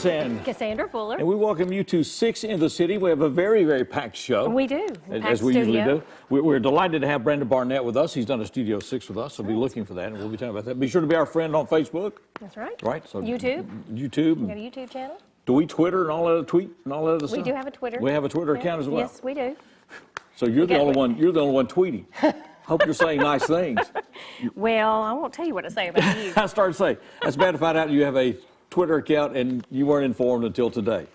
Davis and Cassandra Fuller. And we welcome you to 6 in the City. We have a very, very packed show. We do. As we usually do. We're delighted to have Brandon Barnett with us. He's done a Studio 6 with us, so be looking for that, and we'll be talking about that. Be sure to be our friend on Facebook. That's right. Right? So YouTube. YouTube. You got a YouTube channel? Do we Twitter and all that tweet and all that other stuff? We do have a Twitter. We have a Twitter account as well. Yes, we do. So you're the only one. You're the only one tweeting. Hope you're saying nice things. Well, I won't tell you what to say about you. I started to say, that's bad to find out you have a Twitter account and you weren't informed until today.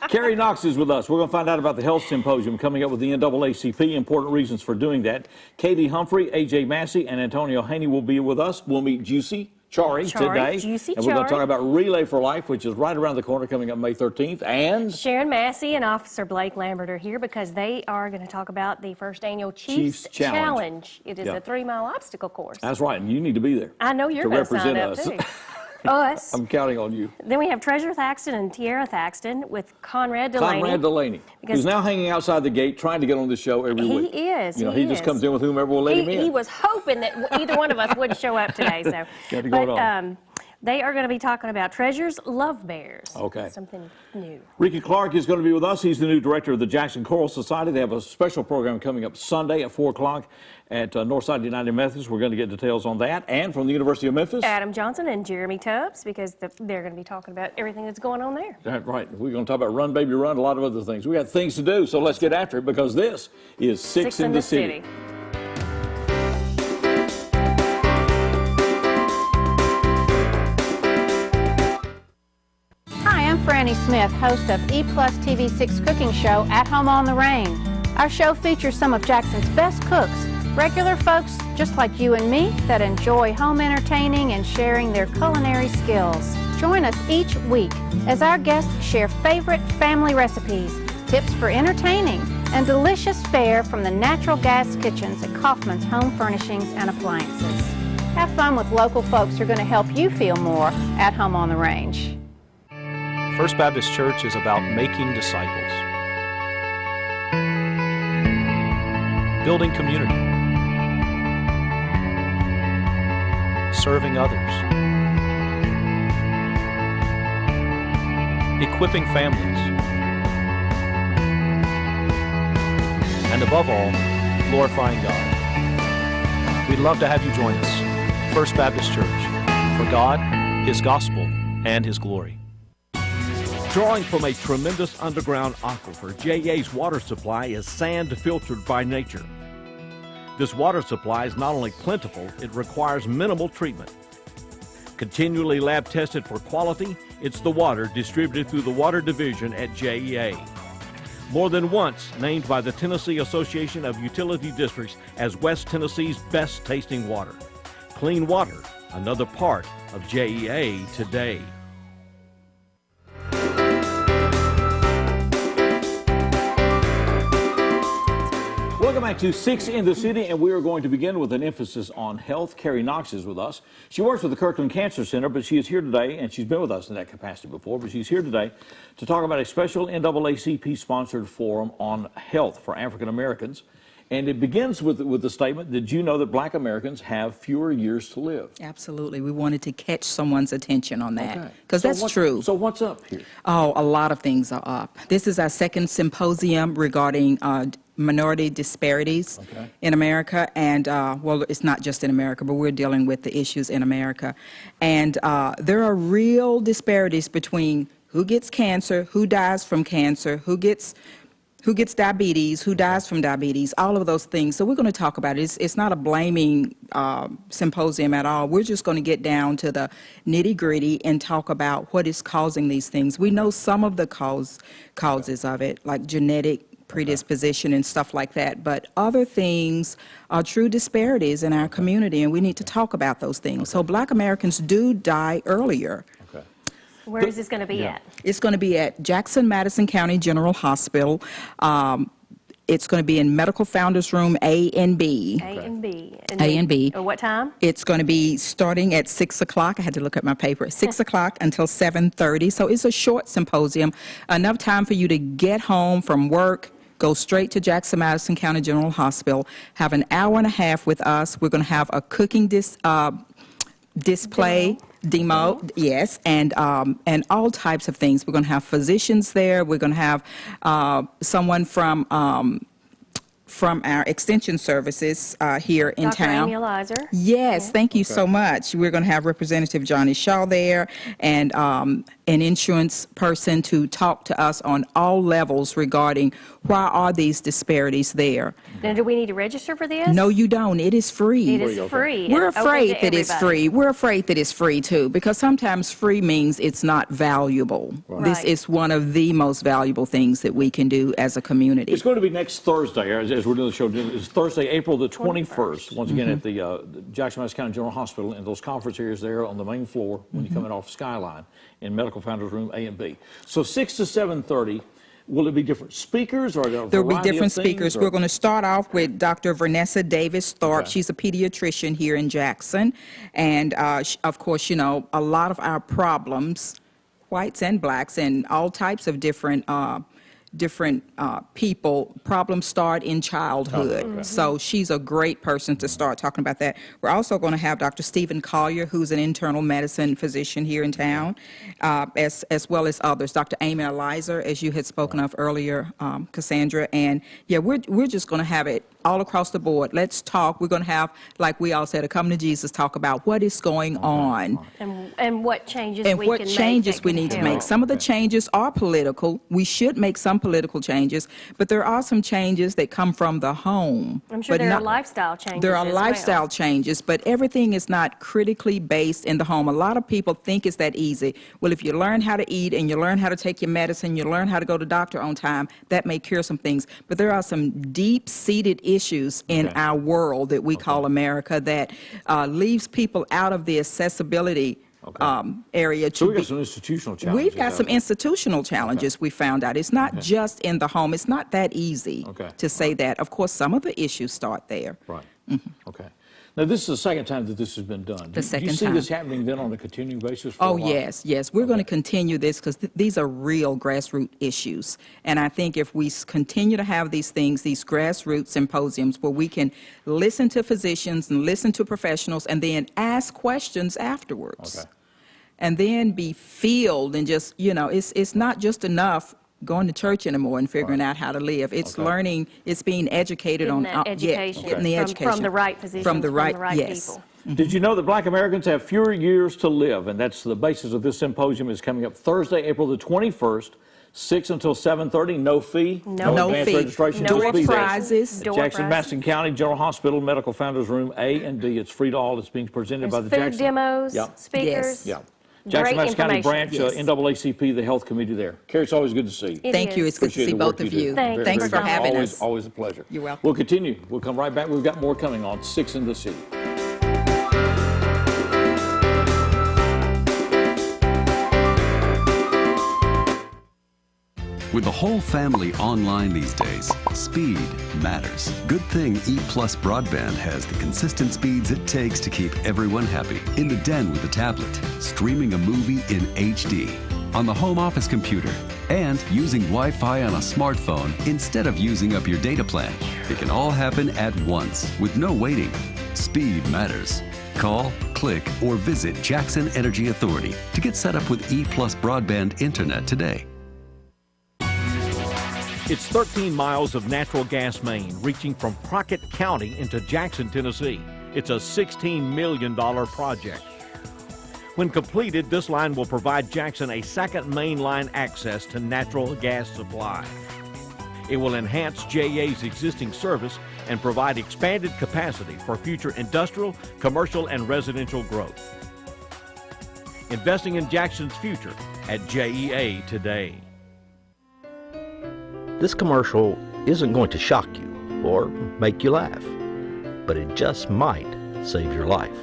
Carrie Knox is with us. We're going to find out about the health symposium coming up with the NAACP, important reasons for doing that. Katie Humphrey, AJ Massey, and Antonio Haney will be with us. We'll meet Juicy Chari today. And we're going to talk about Relay for Life, which is right around the corner, coming up May 13th. And Sharon Massey and Officer Blake Lambert are here because they are going to talk about the first annual Chiefs Challenge. It is a 3-mile obstacle course. That's right, and you need to be there. I know you're going to sign up too. Us. I'm counting on you. Then we have Treasure Thaxton and Tiara Thaxton with Conrad Delaney. Conrad Delaney, who's now hanging outside the gate trying to get on this show every week. He is. You know, he just comes in with whomever will let him in. He was hoping that either one of us would show up today. So, got to go on. They are going to be talking about Treasure's Love Bears. Okay. Something new. Ricky Clark is going to be with us. He's the new director of the Jackson Choral Society. They have a special program coming up Sunday at 4 o'clock at Northside United Methodist. We're going to get details on that. And from the University of Memphis, Adam Johnson and Jeremy Tubbs, because they're going to be talking about everything that's going on there. That's right. We're going to talk about Run Baby Run, a lot of other things. We got things to do, so let's get after it, because this is 6 in the City. Franny Smith, host of EPlusTV 6 cooking show At Home on the Range. Our show features some of Jackson's best cooks, regular folks just like you and me that enjoy home entertaining and sharing their culinary skills. Join us each week as our guests share favorite family recipes, tips for entertaining, and delicious fare from the natural gas kitchens at Kaufman's Home Furnishings and Appliances. Have fun with local folks who are going to help you feel more at home on the range. First Baptist Church is about making disciples, building community, serving others, equipping families, and above all, glorifying God. We'd love to have you join us. First Baptist Church, for God, His gospel, and His glory. Drawing from a tremendous underground aquifer, JA's water supply is sand filtered by nature. This water supply is not only plentiful, it requires minimal treatment. Continually lab tested for quality, it's the water distributed through the Water Division at JEA. More than once named by the Tennessee Association of Utility Districts as West Tennessee's best tasting water. Clean water, another part of JEA today. Welcome back to 6 in the City, and we are going to begin with an emphasis on health. Carrie Knox is with us. She works with the Kirkland Cancer Center, but she is here today, and she's been with us in that capacity before, but she's here today to talk about a special NAACP-sponsored forum on health for African Americans. And it begins with the statement, did you know that Black Americans have fewer years to live? Absolutely. We wanted to catch someone's attention on that, because that's true. So what's up here? Oh, a lot of things are up. This is our second symposium regarding minority disparities in America, and well, it's not just in America, but we're dealing with the issues in America. And there are real disparities between who gets cancer, who dies from cancer, who gets diabetes, who dies from diabetes, all of those things. So we're going to talk about it. It's not a blaming symposium at all. We're just going to get down to the nitty-gritty and talk about what is causing these things. We know some of the causes of it, like genetic predisposition and stuff like that, but other things are true disparities in our community, and we need to talk about those things. So Black Americans do die earlier. Where is this going to be at? It's going to be at Jackson-Madison County General Hospital. It's going to be in Medical Founders Room A and B. A and B. A and B. What time? It's going to be starting at 6 o'clock. I had to look at my paper. 6 o'clock until 7:30. So it's a short symposium. Enough time for you to get home from work, go straight to Jackson-Madison County General Hospital, have an hour and a half with us. We're going to have a cooking display, demo, yes, and all types of things. We're going to have physicians there. We're going to have someone from our extension services here in Dr. town. Amy Elizer. Yes, thank you so much. We're going to have Representative Johnny Shaw there and an insurance person to talk to us on all levels regarding why are these disparities there. Now, do we need to register for this? No, you don't. It is free. It is free. We're and open afraid to that it's everybody. free. We're afraid that it's free, too, because sometimes free means it's not valuable. This Right. is one of the most valuable things that we can do as a community. It's going to be next Thursday, as we're doing the show. It's Thursday, April the 21st, once again at the Jackson County General Hospital in those conference areas there on the main floor when you come in off Skyline in Medical Founders Room A and B. So 6 to 7:30. Will it be different speakers or There will be different speakers. We're going to start off with Dr. Vanessa Davis Thorpe. Okay. She's a pediatrician here in Jackson. And, of course, you know, a lot of our problems, whites and blacks and all types of different people, problems start in childhood. Okay. So she's a great person to start talking about that. We're also going to have Dr. Stephen Collier, who's an internal medicine physician here in town, as well as others. Dr. Amy Elizer, as you had spoken of earlier, Cassandra. And yeah, we're just going to have it all across the board. Let's talk. We're going to have, like we all said, a Come to Jesus talk about what is going on. And what changes And we what can make changes that we can need to help. make. Some of the changes are political. We should make some political changes, but there are some changes that come from the home. I'm sure but there are not- lifestyle changes There are as lifestyle well. changes, but everything is not critically based in the home. A lot of people think it's that easy. Well, if you learn how to eat and you learn how to take your medicine, you learn how to go to the doctor on time, that may cure some things. But there are some deep-seated issues in our world that we call America that leaves people out of the accessibility area. So we got some institutional challenges. We've got out some there. institutional challenges we found out. It's not just in the home. It's not that easy to say that. Of course, some of the issues start there. Right. Okay. Now, this is the second time that this has been done. The Do second you see time. this happening then on a continuing basis for a Oh, while? yes. We're going to continue this because these are real grassroots issues. And I think if we continue to have these things, these grassroots symposiums where we can listen to physicians and listen to professionals and then ask questions afterwards. Okay. And then be filled and just, you know, it's not just enough going to church anymore and figuring out how to live. It's learning, it's being educated Getting on that education, getting the education from the right physicians, from the right people. Did you know that Black Americans have fewer years to live? And that's the basis of this symposium. Is coming up Thursday, April the 21st, 6 until 7:30. No fee. No advance fee. registration. Door Just be there. prizes. At Door Jackson prizes. Madison County General Hospital, Medical Founders Room A and D. It's free to all. It's being presented by There's the food Jackson. demos, Yeah. speakers. Yeah. Jackson Great Madison County information. branch, Yes. NAACP, the health committee there. Carrie, it's always good to see you. It Thank you. is. It's good to Appreciate see the both work of you do. you. Thank you Thanks for for coming. having always, us. Always a pleasure. You're welcome. We'll continue. We'll come right back. We've got more coming on 6 in the City. With the whole family online these days, speed matters. Good thing EPlus Broadband has the consistent speeds it takes to keep everyone happy. In the den with a tablet, streaming a movie in HD, on the home office computer, and using Wi-Fi on a smartphone instead of using up your data plan. It can all happen at once with no waiting. Speed matters. Call, click, or visit Jackson Energy Authority to get set up with EPlus Broadband Internet today. It's 13 miles of natural gas main reaching from Crockett County into Jackson, Tennessee. It's a $16 million project. When completed, this line will provide Jackson a second main line access to natural gas supply. It will enhance JA's existing service and provide expanded capacity for future industrial, commercial, and residential growth. Investing in Jackson's future at JEA today. This commercial isn't going to shock you or make you laugh, but it just might save your life.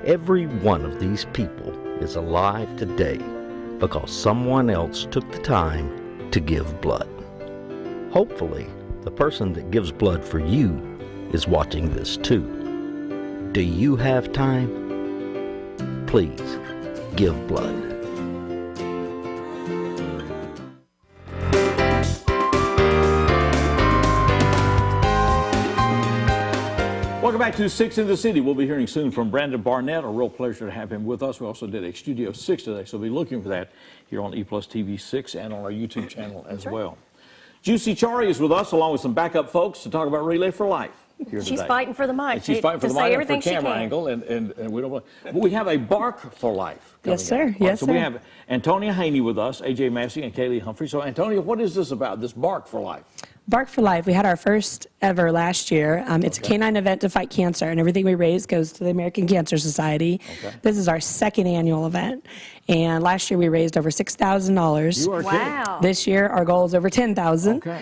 Every one of these people is alive today because someone else took the time to give blood. Hopefully, the person that gives blood for you is watching this too. Do you have time? Please give blood. Welcome back to 6 in the City. We'll be hearing soon from Brandon Barnett. A real pleasure to have him with us. We also did a Studio 6 today, so we'll be looking for that here on EPlusTV 6 and on our YouTube channel as well. Juicy Chari is with us, along with some backup folks, to talk about Relay for Life here today. She's fighting for the mic. And she's fighting for the mic and for camera angle, and we don't want. But we have a Bark for Life coming Yes, sir. up. Yes, so sir. we have Antonia Haney with us, AJ Massey, and Kaylee Humphrey. So Antonia, what is this about? This Bark for Life? Bark for Life. We had our first ever last year. It's a canine event to fight cancer, and everything we raise goes to the American Cancer Society. This is our second annual event, and last year we raised over $6,000. You are Wow. This year our goal is over $10,000. Okay.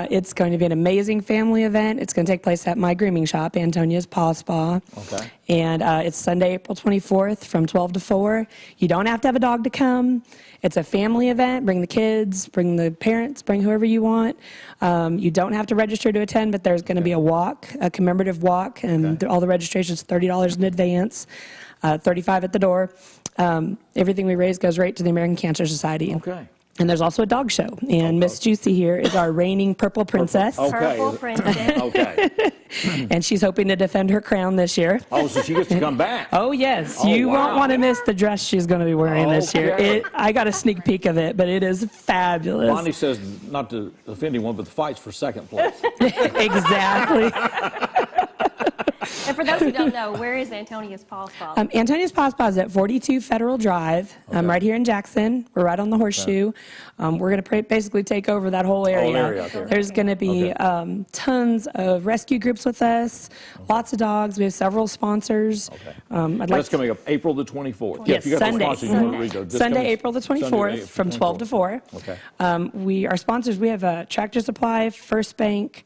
It's going to be an amazing family event. It's going to take place at my grooming shop, Antonia's Paw Spa. Okay. And it's Sunday, April 24th from 12 to 4. You don't have to have a dog to come. It's a family event. Bring the kids, bring the parents, bring whoever you want. You don't have to register to attend, but there's going to be a walk, a commemorative walk, and all the registration's $30 in advance, $35 at the door. Everything we raise goes right to the American Cancer Society. Okay. And there's also a dog show. And Miss Juicy here is our reigning purple princess. Purple princess. Okay. And she's hoping to defend her crown this year. Oh, so she gets to come back. Oh, yes. Oh, You wow. won't want to miss the dress she's going to be wearing this year. Okay. I got a sneak peek of it, but it is fabulous. Bonnie says, not to offend anyone, but the fight's for second place. Exactly. And for those who don't know, where is Antonia's Paw Spa? Antonia's Paw Spa is at 42 Federal Drive, right here in Jackson. We're right on the Horseshoe. We're going to basically take over that whole area. Out there. There's going to be tons of rescue groups with us, lots of dogs. We have several sponsors. That's coming up April the 24th. Yes, you got Sunday. The sponsors, you want to read those. Sunday, April the 24th from 12 to 4. Okay. Our sponsors, we have Tractor Supply, First Bank,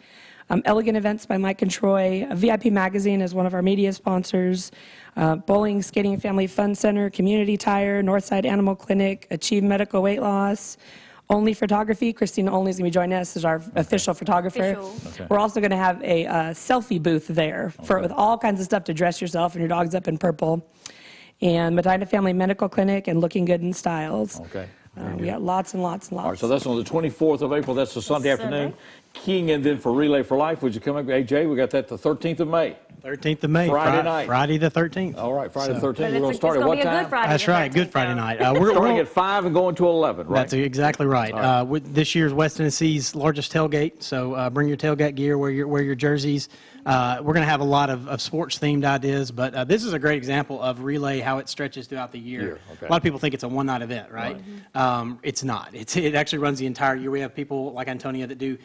Elegant Events by Mike and Troy, VIP Magazine is one of our media sponsors, Bowling, Skating and Family Fun Center, Community Tire, Northside Animal Clinic, Achieve Medical Weight Loss, Only Photography. Christina Only is going to be joining us as our official photographer. We're also going to have a selfie booth there with all kinds of stuff to dress yourself and your dog's up in purple. And Medina Family Medical Clinic and Looking Good in Styles. Okay. We got lots and lots and lots. All right, so that's on the 24th of April. That's a Sunday afternoon. Keying in then for Relay for Life, which is coming up. AJ, we got that the 13th of May. 13th of May. Friday night. Friday the 13th. All right, Friday the 13th. But We're going to start at what time? That's right, Good Friday night. We're starting at 5 and going to 11, right? That's exactly right. With this year's West Tennessee's largest tailgate, so bring your tailgate gear, wear your jerseys. We're going to have a lot of sports-themed ideas, but this is a great example of Relay, how it stretches throughout the year. A lot of people think it's a one-night event, right? It's not. It actually runs the entire year. We have people like Antonia that do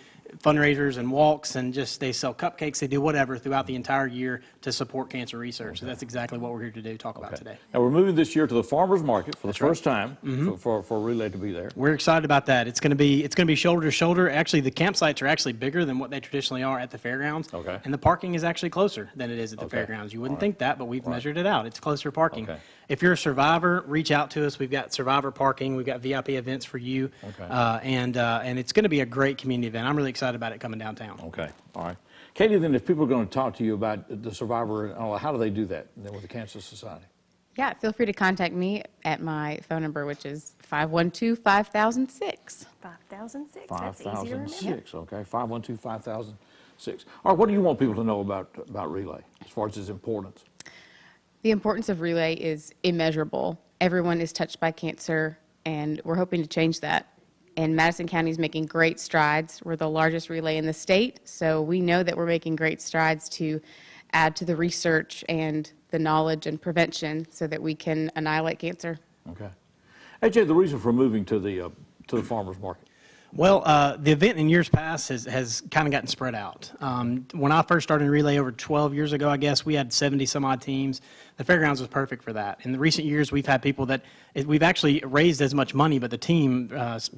fundraisers and walks, and they sell cupcakes, they do whatever throughout the entire year to support cancer research. So that's exactly what we're here to talk about today. Now we're moving this year to the farmers market for the first time for Relay to be there. We're excited about that. It's going to be shoulder to shoulder. Actually, the campsites are actually bigger than what they traditionally are at the fairgrounds. And the parking is actually closer than it is at the fairgrounds. You wouldn't think that, but we've measured it out. It's closer parking. If you're a survivor, reach out to us. We've got survivor parking. We've got VIP events for you. And it's going to be a great community event. I'm really excited about it coming downtown. Okay. All right. Katie, then if people are going to talk to you about the survivor, how do they do that then with the Cancer Society? Yeah, feel free to contact me at my phone number, which is 512-5006. 5006. That's easy to remember. 5006. Okay. 512-5006. All right. What do you want people to know about Relay as far as its importance? The importance of Relay is immeasurable. Everyone is touched by cancer, and we're hoping to change that. And Madison County is making great strides. We're the largest relay in the state, so we know that we're making great strides to add to the research and the knowledge and prevention so that we can annihilate cancer. Okay. AJ, the reason for moving to the farmers market? Well, the event in years past has kind of gotten spread out. When I first started in Relay over 12 years ago, I guess, we had 70 some odd teams. The fairgrounds was perfect for that. In the recent years, we've had people we've actually raised as much money, but the team has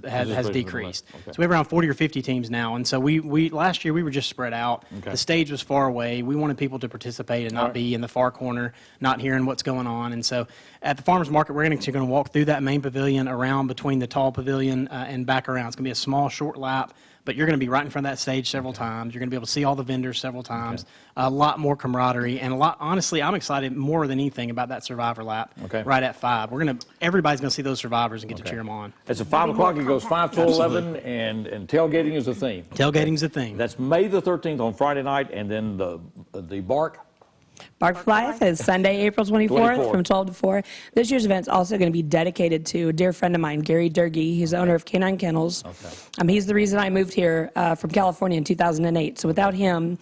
decreased. So we have around 40 or 50 teams now. And so last year we were just spread out. The stage was far away. We wanted people to participate and not be in the far corner, not hearing what's going on. And so at the farmers market, we're actually going to walk through that main pavilion around between the tall pavilion and back around. It's going to be a small, short lap. But you're going to be right in front of that stage several times. You're going to be able to see all the vendors several times. A lot more camaraderie, and honestly, I'm excited more than anything about that survivor lap right at 5. Everybody's going to see those survivors and get to cheer them on. It's at 5 o'clock. It goes 5 to 11, and tailgating is the theme. Tailgating's the theme. That's May the 13th on Friday night, and then the Bark Bark for Life is Sunday, April 24th from 12 to 4. This year's event is also going to be dedicated to a dear friend of mine, Gary Durkee. He's the owner of Canine Kennels. He's the reason I moved here from California in 2008. So without him,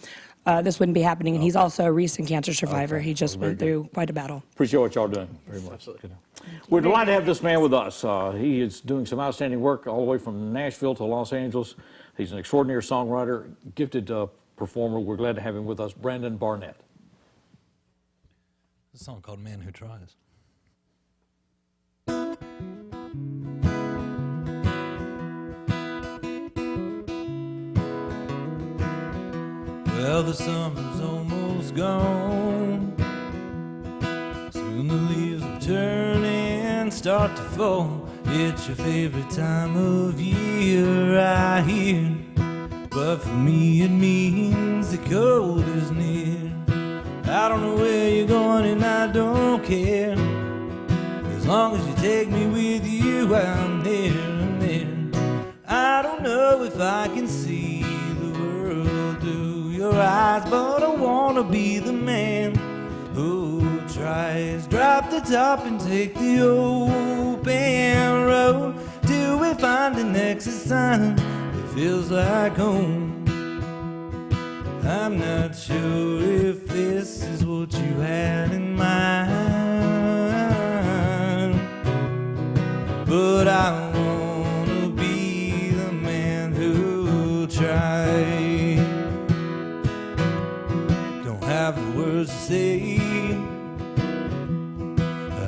this wouldn't be happening. And he's also a recent cancer survivor. He just went through quite a battle. Appreciate what y'all doing very much. Absolutely. We're delighted to have this man with us. He is doing some outstanding work all the way from Nashville to Los Angeles. He's an extraordinary songwriter, gifted performer. We're glad to have him with us, Brandon Barnett. A song called Man Who Tries. Well, the summer's almost gone. Soon the leaves will turn and start to fall. It's your favorite time of year, I hear. But for me it means the cold is near. I don't know where you're going and I don't care. As long as you take me with you, I'm there, I'm there. I don't know if I can see the world through your eyes, but I wanna be the man who tries. Drop the top and take the open road till we find an exit sign that feels like home. I'm not sure if this is what you had in mind, but I wanna be the man who tried. Don't have the words to say,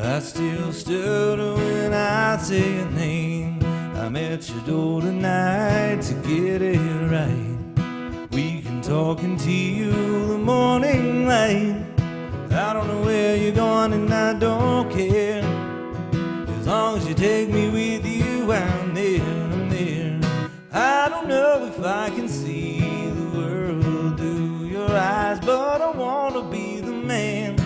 I still stutter when I say your name. I'm at your door tonight to get it right. We can talk until the morning light. I don't know where you're going and I don't care. As long as you take me with you, I'm there, I'm there. I don't know if I can see the world through your eyes, but I wanna be the man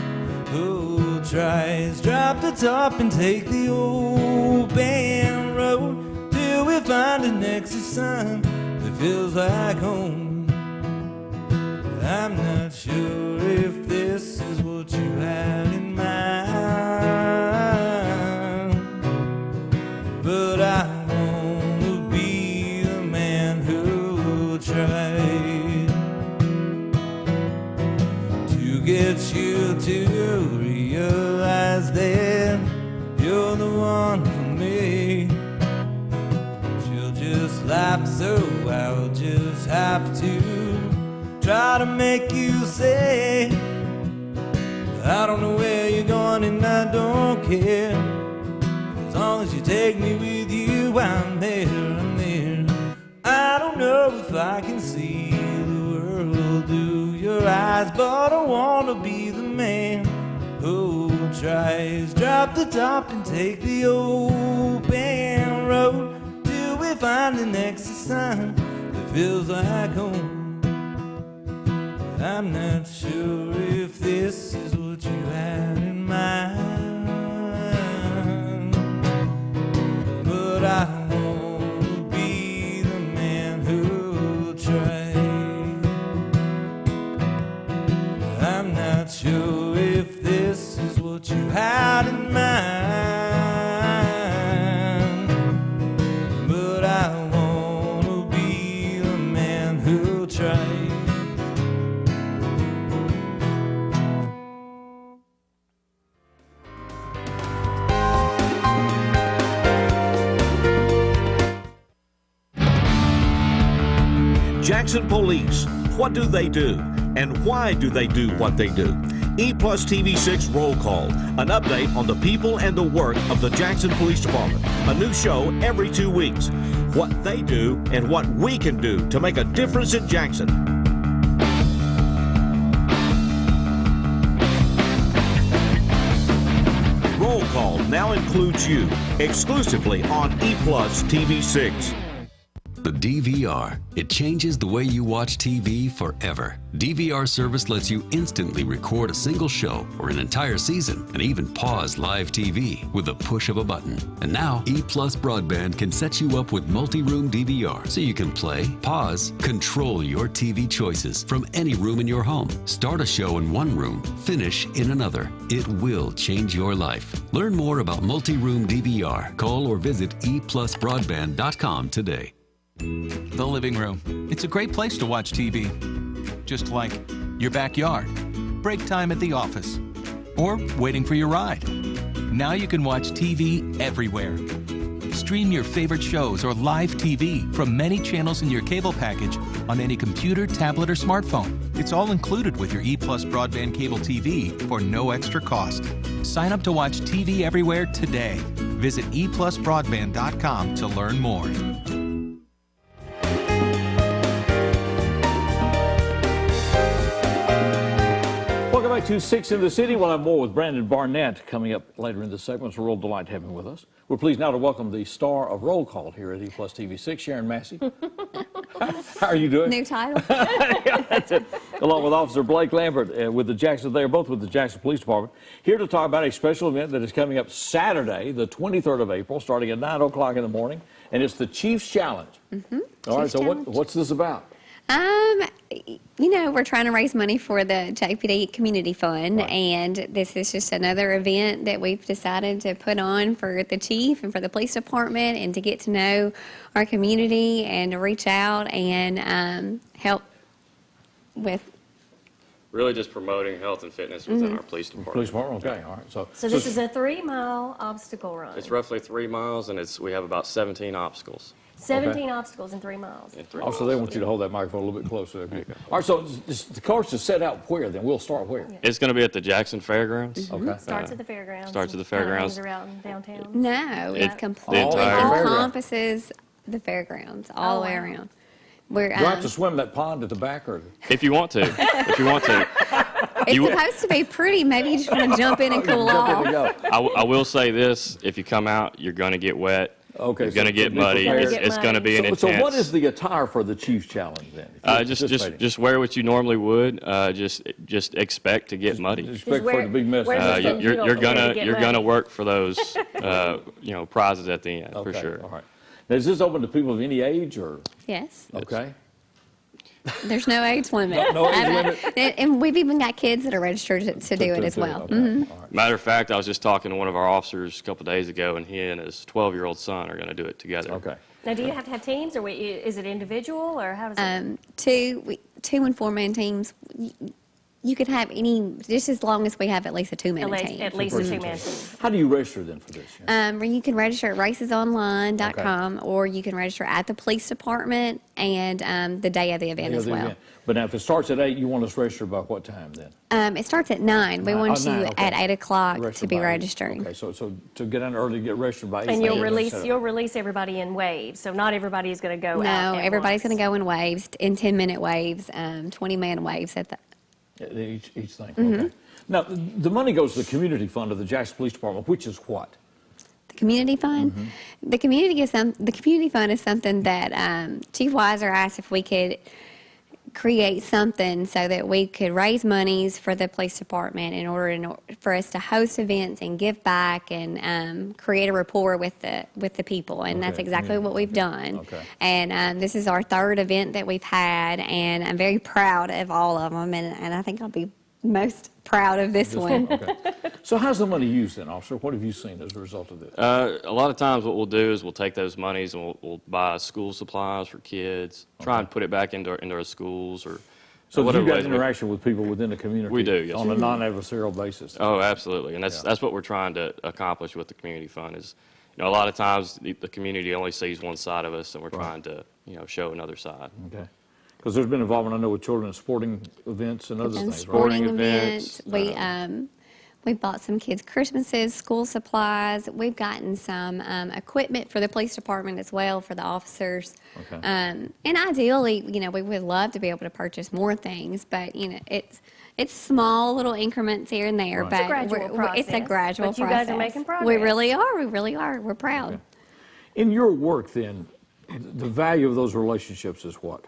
who tries. Drop the top and take the open road till we find an exit sign that feels like home. I'm not sure if this is what you had in mind, but I wanna be the man who tried to get you to realize that you're the one for me. She'll just laugh, so I'll just have to try to make you say, I don't know where you're going and I don't care. As long as you take me with you, I'm there, I'm there. I don't know if I can see the world through your eyes, but I wanna be the man who tries. Drop the top and take the open road till we find the exit sign that feels like home. I'm not sure if this is what you had in mind, but I wanna be the man who tried. I'm not sure if this is what you had in mind, but I wanna be the man who tried. Jackson Police, what do they do? And why do they do what they do? EPlusTV 6 Roll Call, an update on the people and the work of the Jackson Police Department. A new show every 2 weeks. What they do and what we can do to make a difference in Jackson. Roll Call now includes you, exclusively on EPlusTV 6. The DVR. It changes the way you watch TV forever. DVR service lets you instantly record a single show or an entire season and even pause live TV with the push of a button. And now, EPlus Broadband can set you up with multi-room DVR so you can play, pause, control your TV choices from any room in your home. Start a show in one room, finish in another. It will change your life. Learn more about multi-room DVR. Call or visit EPlusBroadband.com today. The living room. It's a great place to watch TV. Just like your backyard, break time at the office, or waiting for your ride. Now you can watch TV everywhere. Stream your favorite shows or live TV from many channels in your cable package on any computer, tablet, or smartphone. It's all included with your EPlus Broadband Cable TV for no extra cost. Sign up to watch TV everywhere today. Visit EPlusBroadband.com to learn more. Welcome back to 6 in the City. We'll have more with Brandon Barnett coming up later in this segment. It's a real delight to have him with us. We're pleased now to welcome the star of Roll Call here at EPlusTV 6, Sharon Massey. How are you doing? New title. Yeah, that's it. Along with Officer Blake Lambert with the Jackson. They are both with the Jackson Police Department. Here to talk about a special event that is coming up Saturday, the 23rd of April, starting at 9 o'clock in the morning, and it's the Chiefs Challenge. All right, so what's this about? You know, we're trying to raise money for the JPD Community Fund, and this is just another event that we've decided to put on for the chief and for the police department, and to get to know our community and to reach out and help with really just promoting health and fitness within our police department. Police department, okay, all right. So this is a 3-mile obstacle run. It's roughly 3 miles, and we have about 17 obstacles. 17 obstacles in 3 miles. Also, they want you to hold that microphone a little bit closer. There you go. All right, so the course is set out where then? We'll start where? It's going to be at the Jackson Fairgrounds. Okay. Starts at the fairgrounds. Starts at the fairgrounds. Around downtown. No, it's completely encompasses the fairgrounds all the way around. Do I have to swim that pond at the back, or? If you want to. If you want to. It's supposed to be pretty. Maybe you just want to jump in and cool off. I will say this: if you come out, you're going to get wet. Okay, you're going to get muddy. It's going to be an intense. So what is the attire for the Chiefs Challenge then? Just wear what you normally would. Just expect to get muddy. Expect for the big mess. You're gonna work for those prizes at the end for sure. All right. Now, is this open to people of any age or? Yes. Okay. There's no age limit. No age limit. And we've even got kids that are registered to do it as well. Okay. Matter of fact, I was just talking to one of our officers a couple of days ago, and he and his 12-year-old son are going to do it together. Okay. Now, do you have to have teams, or is it individual, or how does it? 2 and 4-man teams. You could have any, just as long as we have at least a 2-man team. At least a 2-man team. How do you register then for this? You can register at racesonline.com, or you can register at the police department and the day of the event as well. But now, if it starts at 8, you want us to register by what time then? It starts at 9. We want you at 8 o'clock to be registering. Okay, so to get in early, get registered by 8. And you'll release everybody in waves. So not everybody is going to go out. No, everybody's going to go in waves, in 10-minute waves, 20-man waves at the. Each thing. Okay. Now, the money goes to the community fund of the Jackson Police Department, which is what? The community fund. The community fund is something that Chief Weiser asked if we could create something so that we could raise monies for the police department in order for us to host events and give back and create a rapport with the people, and that's exactly what we've done. And this is our 3rd event that we've had, and I'm very proud of all of them, and I think I'll be most proud of this one. So how's the money used then, officer? What have you seen as a result of this? A lot of times what we'll do is we'll take those monies and we'll buy school supplies for kids, try and put it back into our schools or so you've got interaction with people within the community? We do, yes. On a non-adversarial basis? Oh, absolutely. And that's what we're trying to accomplish with the community fund is, a lot of times the community only sees one side of us, and we're trying to, show another side. Okay. Because there's been involvement, I know, with children in sporting events and other things. Sporting events. We bought some kids Christmases, school supplies. We've gotten some equipment for the police department as well for the officers. And ideally, we would love to be able to purchase more things, but it's small little increments here and there. But it's a gradual process. You guys are making progress. We really are. We're proud. In your work then, The value of those relationships is what?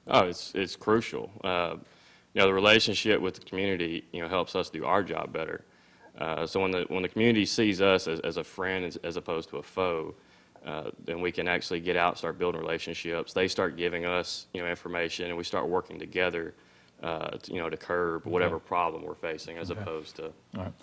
Oh, it's crucial. The relationship with the community, helps us do our job better. So when the community sees us as a friend as opposed to a foe, then we can actually get out and start building relationships. They start giving us, information, and we start working together, to curb whatever problem we're facing as opposed to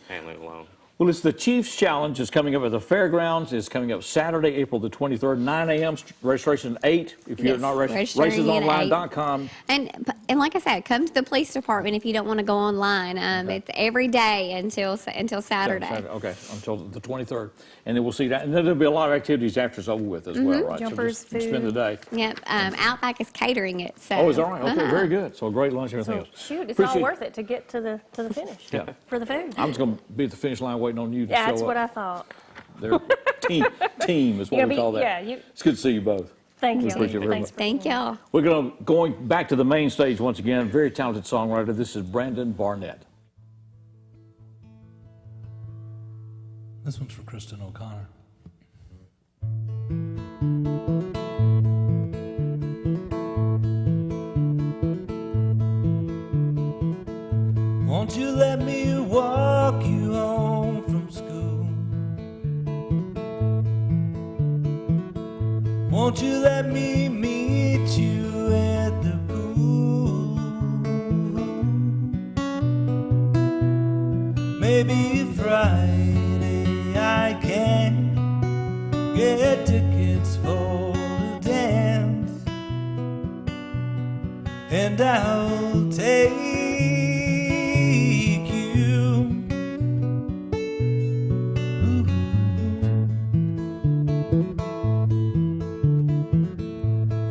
handling it alone. Well, it's the Chiefs Challenge. It's coming up at the fairgrounds. It's coming up Saturday, April the 23rd, 9 a.m. Registration 8. If you're not registered, racesonline.com. And like I said, come to the police department if you don't want to go online. It's every day until Saturday. Okay, until the 23rd. And then we'll see that. And then there'll be a lot of activities after it's over with as well, right? Jumpers, so just spend the day. Yep. Outback is catering it. So. Oh, is that right? Okay, very good. So a great lunch and everything else. Shoot, it's all worth it to get to the finish. Yeah. For the food. I'm just going to be at the finish line waiting on you to show up. That's what I thought. They're team is what we call that. Yeah, it's good to see you both. Thank you. Appreciate it very much. Thank y'all. We're going back to the main stage once again. Very talented songwriter. This is Brandon Barnett. This one's for Kristen O'Connor. Won't you let me walk you home from school? Won't you let me meet you at the pool? Maybe Friday I can get tickets for the dance, and I'll take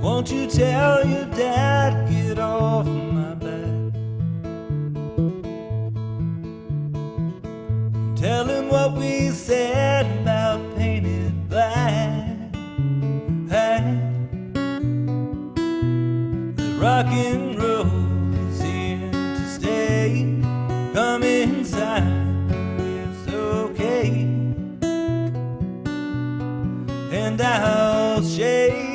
Won't you tell your dad, get off my back? Tell him what we said about painted black. The rock and roll is here to stay. Come inside, it's okay. And I'll shake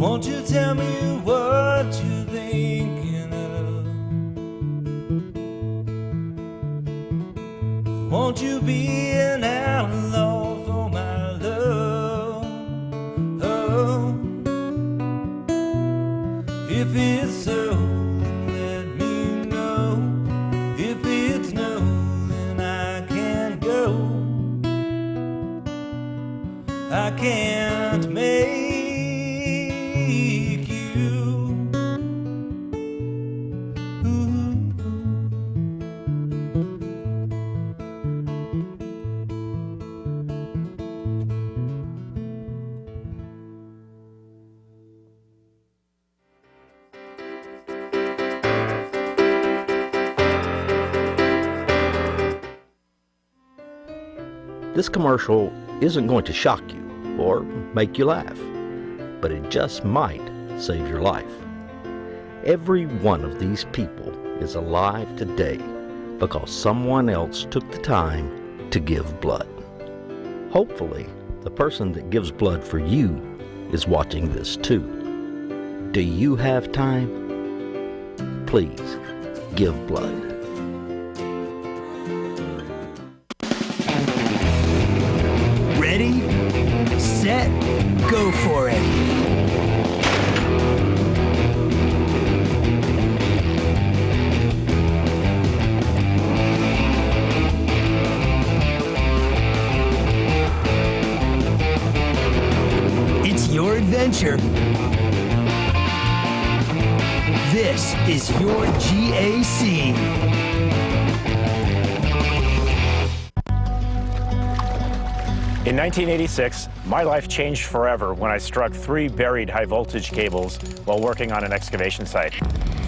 Won't you tell me what you're thinking of? Won't you be an outlaw for my love? Oh, if it's so, let me know. If it's no, then I can't go. I can't make This commercial isn't going to shock you or make you laugh, but it just might save your life. Every one of these people is alive today because someone else took the time to give blood. Hopefully, the person that gives blood for you is watching this too. Do you have time? Please give blood. Ready, set, go for it. It's your adventure. This is your GAC. In 1986, my life changed forever when I struck 3 buried high-voltage cables while working on an excavation site.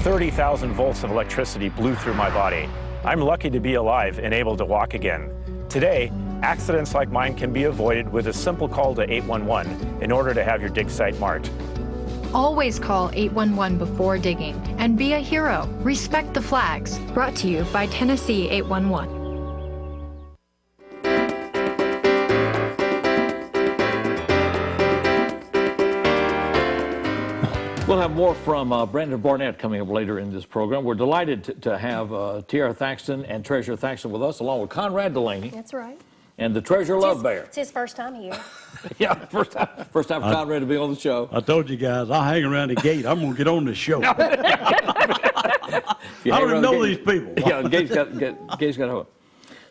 30,000 volts of electricity blew through my body. I'm lucky to be alive and able to walk again. Today, accidents like mine can be avoided with a simple call to 811 in order to have your dig site marked. Always call 811 before digging and be a hero. Respect the flags. Brought to you by Tennessee 811. We'll have more from Brandon Barnett coming up later in this program. We're delighted to have Tiara Thaxton and Treasurer Thaxton with us, along with Conrad Delaney. That's right. And the Treasurer Love Bear. It's his first time here. Yeah, first time for Conrad to be on the show. I told you guys, I'll hang around the gate. I'm going to get on the show. I don't even know these people. Yeah, Gate's got hooked.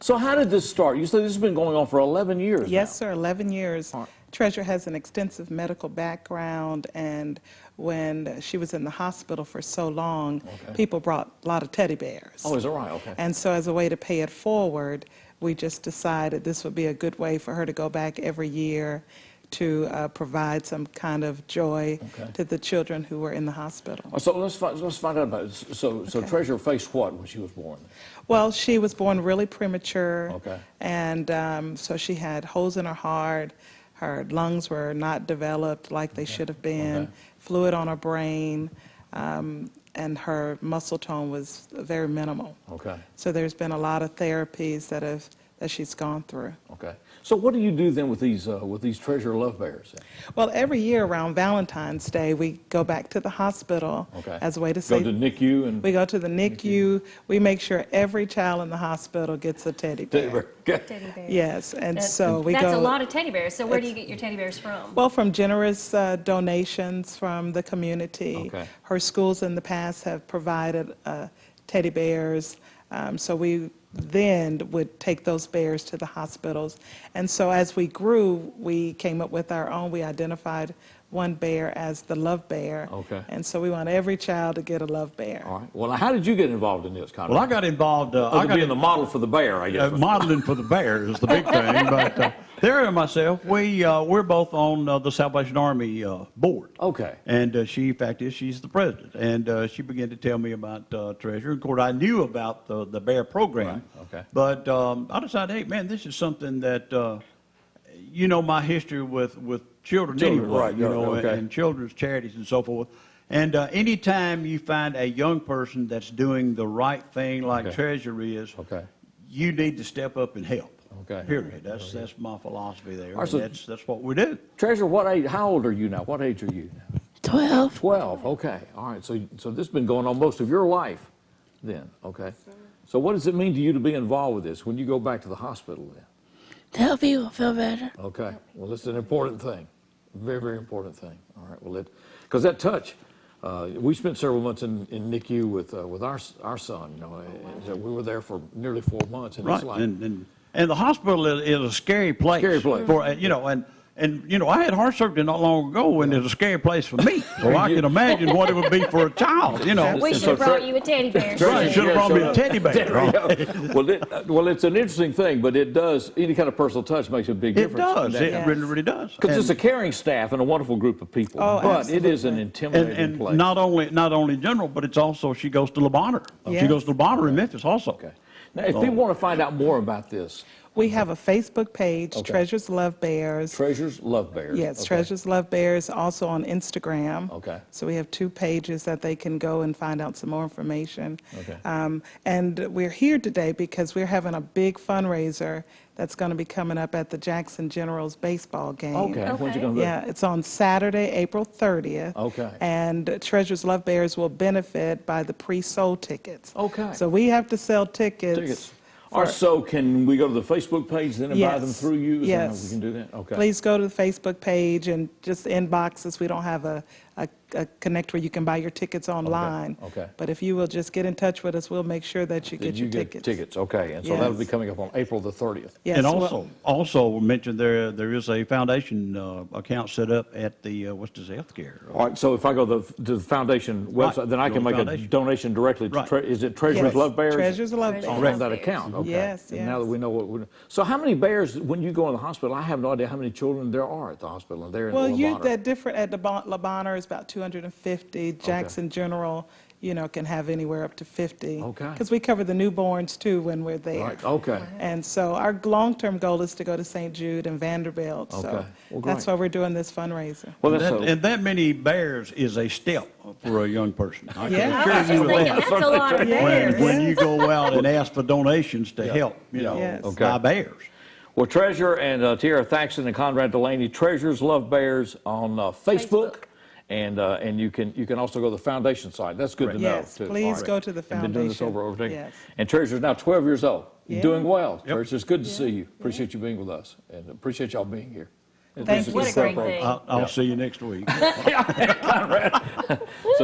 So how did this start? You said this has been going on for 11 years Yes, sir, 11 years. Treasurer has an extensive medical background, and when she was in the hospital for so long, people brought a lot of teddy bears. Oh, is that right? Okay. And so as a way to pay it forward, we just decided this would be a good way for her to go back every year to provide some kind of joy to the children who were in the hospital. So let's find out about it. So Treasurer faced what when she was born? Well, she was born really premature, and so she had holes in her heart. Her lungs were not developed like they should have been, fluid on her brain, and her muscle tone was very minimal. Okay. So there's been a lot of therapies that she's gone through. Okay. So what do you do then with these Treasurer Love Bears? Well, every year around Valentine's Day, we go back to the hospital as a way to say... Go to NICU and... We go to the NICU. We make sure every child in the hospital gets a teddy bear. Teddy bear. Yes, and so we That's go... a lot of teddy bears. So where do you get your teddy bears from? Well, from generous donations from the community. Her schools in the past have provided teddy bears, so we then would take those bears to the hospitals. And so as we grew, we came up with our own. We identified one bear as the Love Bear. And so we want every child to get a Love Bear. All right. Well, how did you get involved in this, Conrad? Well, I got involved... I got being the model for the bear, I guess. Modeling for the bear is the big thing. But Tara and myself, we're both on the Salvation Army board. Okay. And she's the president. And she began to tell me about Treasurer. Of course, I knew about the bear program. Okay. But I decided, hey, man, this is something that, you know, my history with children anyway, and children's charities and so forth. And anytime you find a young person that's doing the right thing like Treasurer is, you need to step up and help. Period. That's my philosophy there. Right, so that's what we do. Treasurer, what age? How old are you now? What age are you now? 12. 12. Okay. All right. So this has been going on most of your life, then. Okay. So what does it mean to you to be involved with this when you go back to the hospital then? To help people feel better. Okay. Well, it's an important thing. Very, very important thing. All right. Well, because that touch, we spent several months in NICU with our son. You know, we were there for nearly 4 months, and it's like. And the hospital is a scary place. Scary place. For, and you know, I had heart surgery not long ago, and it's a scary place for me. So I can imagine what it would be for a child, you know. We should have brought you a teddy bear. Right, should have brought me a teddy bear. Well, it's an interesting thing, but it does, any kind of personal touch makes a big difference. It does. It really, really does. Because it's a caring staff and a wonderful group of people, but it is an intimidating place. And not only general, but it's also, she goes to Le Bonheur. She goes to Le Bonheur in Memphis also. Okay. Now, if people want to find out more about this, we have a Facebook page, Treasures Love Bears. Treasures Love Bears. Yes, Treasures Love Bears, also on Instagram. Okay. So we have 2 pages that they can go and find out some more information. Okay. And we're here today because we're having a big fundraiser that's going to be coming up at the Jackson Generals baseball game. Okay. When's it going to be? Yeah, it's on Saturday, April 30th. Okay. And Treasures Love Bears will benefit by the pre-sold tickets. Okay. So we have to sell tickets. Or so can we go to the Facebook page then and buy them through you? Is that how we can do that? Okay. Please go to the Facebook page and just inbox us. We don't have a a connect where you can buy your tickets online. Okay. But if you will just get in touch with us, we'll make sure that you get your tickets. Okay, and so that'll be coming up on April the 30th. Yes, and also mentioned there is a foundation account set up at the Worcester Healthcare. All right, so if I go to the foundation website, then I can make a donation directly to, is it Treasures Love Bears? Treasures Love Bears. On that account, okay. Yes, and now that we know what we're doing. So how many bears, when you go in the hospital, I have no idea how many children there are at the hospital, and they're in Well, La you're Bonheur. that different at the La Bonheur is about 250. Jackson General, can have anywhere up to 50. Okay. Because we cover the newborns too when we're there. Right. Okay. And so our long-term goal is to go to St. Jude and Vanderbilt. Okay. So Well, that's great. why we're doing this fundraiser. Well, and that many bears is a step for a young person. I can Yeah. assure I was you just thinking, that. that's a lot of bears. When you go out and ask for donations to help, buy bears. Well, Treasure and Tierra Thaxton and Conrad Delaney, Treasures Love Bears on Facebook. And you can also go to the foundation site. That's good to know. Yes, too. please All right. go to the I've been doing this foundation. over Yes. And Treasure's now 12 years old. Yeah. Doing well. Treasure, it's good to see you. Appreciate you being with us, and appreciate y'all being here. Thank you. What a great thing. I'll see you next week. So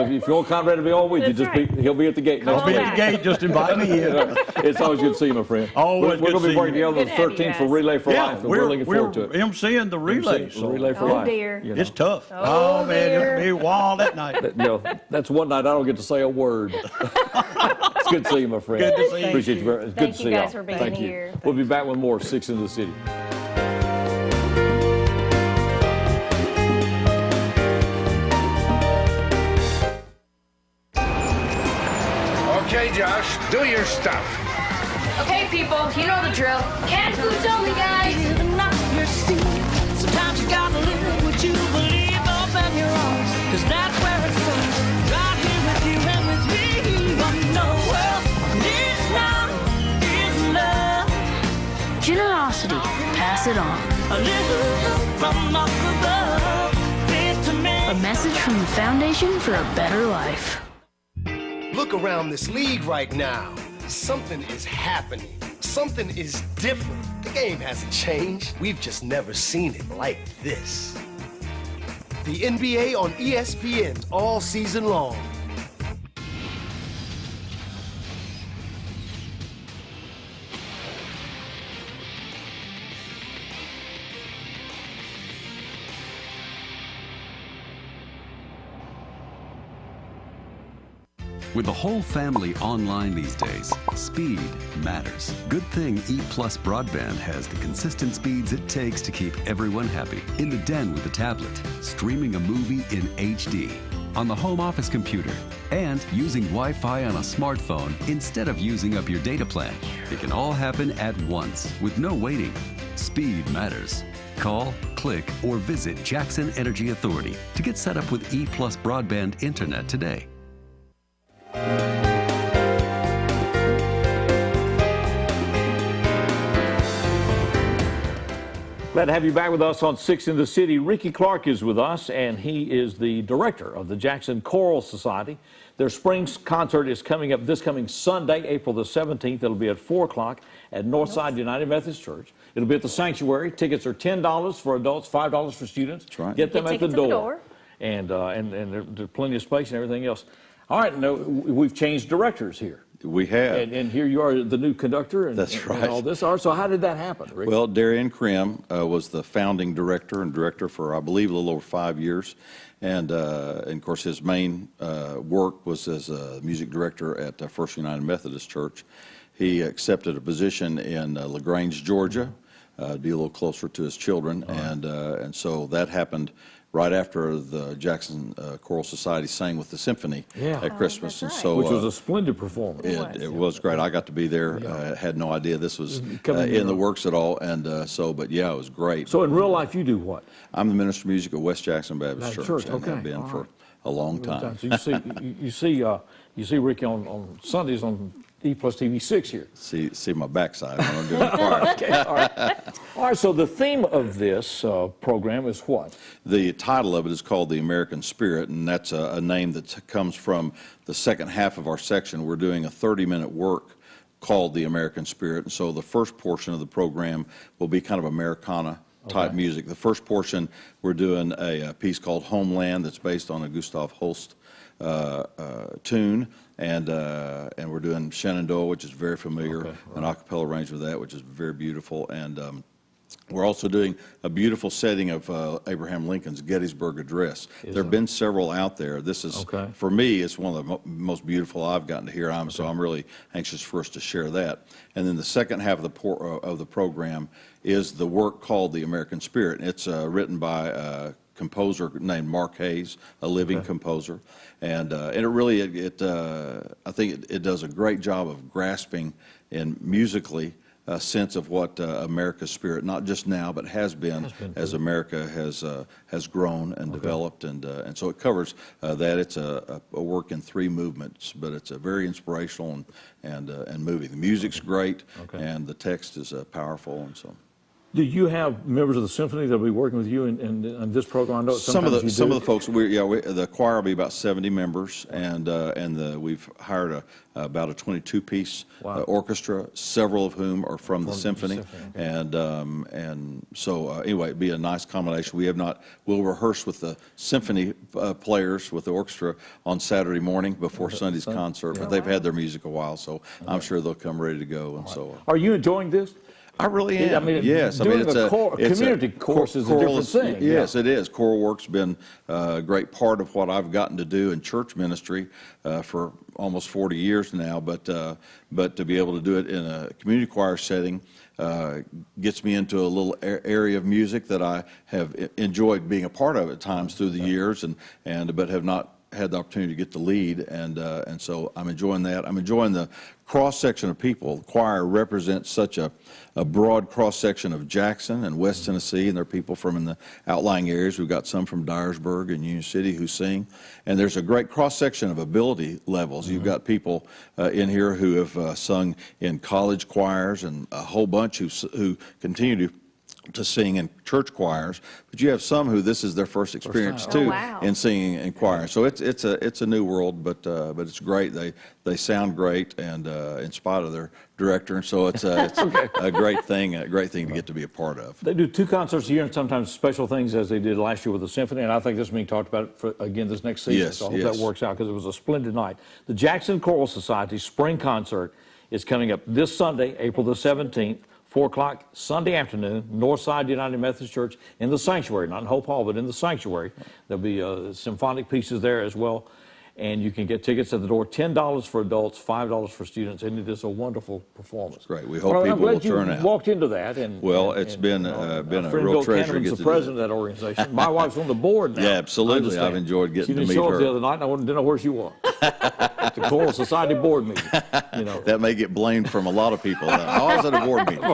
if you want Conrad to be on with you, he'll be at the gate. I'll be at the gate. Just invite me in. It's always good to see you, my friend. Always We're good to going to be see working you. together on the 13th for Relay for Life, and we're looking forward to it. We're MCing the relay. The Relay for Life. Dear. You know. It's tough. Oh, man, it'll be wild that night. That's one night I don't get to say a word. It's good to see you, my friend. Good to see you. Appreciate you very much. Good Thank to you see guys y'all. for being Thank here. you. We'll be back with more 6 in the City. Okay, Josh, do your stuff. Okay, people, you know the drill. Canned foods only, guys. Sometimes you gotta live what you believe up in your arms, 'cause that's where it starts. Right here with you and with me. What the world needs now is love. Generosity, pass it on. A little help from up above. Faith to me. A message from the Foundation for a Better Life. Look around this league right now. Something is happening. Something is different. The game hasn't changed. We've just never seen it like this. The NBA on ESPN all season long. With the whole family online these days, speed matters. Good thing EPlus Broadband has the consistent speeds it takes to keep everyone happy. In the den with a tablet, streaming a movie in HD, on the home office computer, and using Wi-Fi on a smartphone instead of using up your data plan. It can all happen at once with no waiting. Speed matters. Call, click, or visit Jackson Energy Authority to get set up with EPlus Broadband Internet today. Glad to have you back with us on 6 in the City. Ricky Clark is with us, and he is the director of the Jackson Choral Society. Their spring concert is coming up this coming Sunday, April the 17th. It'll be at 4 o'clock at Northside United Methodist Church. It'll be at the Sanctuary. Tickets are $10 for adults, $5 for students. That's right. Get them at the door. And there's plenty of space and everything else. All right, no, we've changed directors here. We have. And here you are, the new conductor, and, That's right. and all this. All right, so how did that happen, Rick? Well, Darian Krim was the founding director for, I believe, a little over 5 years. And of course, his main work was as a music director at First United Methodist Church. He accepted a position in LaGrange, Georgia, to be a little closer to his children. And so that happened right after the Jackson Choral Society sang with the symphony at Christmas. And so, which was a splendid performance. It was great. I got to be there. Had no idea this was in the works at all. And but yeah, it was great. So in real life, you do what? I'm the minister of music at West Jackson Baptist Church. And Okay. I've been for a long time. So you see Ricky on Sundays on EPlusTV 6 here. See my backside when I'm doing choir. Okay, all right. All right, so the theme of this program is what? The title of it is called The American Spirit, and that's a name that comes from the second half of our section. We're doing a 30-minute work called The American Spirit, and so the first portion of the program will be kind of Americana type music. The first portion, we're doing a piece called Homeland that's based on a Gustav Holst tune, and we're doing Shenandoah, which is very familiar, an a cappella arrangement of that, which is very beautiful, and we're also doing a beautiful setting of Abraham Lincoln's Gettysburg Address. There have been several out there. This is, for me, it's one of the most beautiful I've gotten to hear. So I'm really anxious for us to share that. And then the second half of the program is the work called The American Spirit. It's written by a composer named Mark Hayes, a living composer, and it really, I think it does a great job of grasping and musically a sense of what America's spirit, not just now, but has been as America has grown and developed, and so it covers that. It's a work in 3 movements, but it's a very inspirational and moving. The music's great, and the text is powerful, and so. Do you have members of the symphony that will be working with you in this program? I know some of the folks. The choir will be about 70 members, and we've hired about a 22-piece orchestra, several of whom are from the symphony, and so anyway, it'd be a nice combination. We'll rehearse with the symphony players with the orchestra on Saturday morning before Sunday's concert, but they've had their music a while, so I'm sure they'll come ready to go. And so, are you enjoying this? I really am. Yes, doing a community course is a different thing. Yes, it is. Choral work's been a great part of what I've gotten to do in church ministry for almost 40 years now. But to be able to do it in a community choir setting gets me into a little area of music that I have enjoyed being a part of at times through the years, but have not had the opportunity to get the lead, and so I'm enjoying that. I'm enjoying the cross-section of people. The choir represents such a broad cross-section of Jackson and West Tennessee, and there are people from in the outlying areas. We've got some from Dyersburg and Union City who sing, and there's a great cross-section of ability levels. You've got people in here who have sung in college choirs, and a whole bunch who continue to sing in church choirs, but you have some who this is their first experience too in singing in choir. So it's a new world, but it's great. They sound great, and in spite of their director, and so it's a great thing to get to be a part of. They do 2 concerts a year, and sometimes special things as they did last year with the symphony, and I think this is being talked about again this next season. Yes, so I hope that works out, because it was a splendid night. The Jackson Choral Society Spring Concert is coming up this Sunday, April the 17th. 4 o'clock Sunday afternoon, Northside United Methodist Church in the sanctuary, not in Hope Hall, but in the sanctuary. There'll be symphonic pieces there as well. And you can get tickets at the door, $10 for adults, $5 for students, and it is a wonderful performance. Great. We hope people will turn out. You walked into that, and it's been a real treasure. Bill the president of that organization. My wife's on the board now. Yeah, absolutely. I've enjoyed getting to meet her. She didn't show up the other night, and I didn't know where she was. At the Choral Society board meeting. That may get blamed from a lot of people. I was at a board meeting.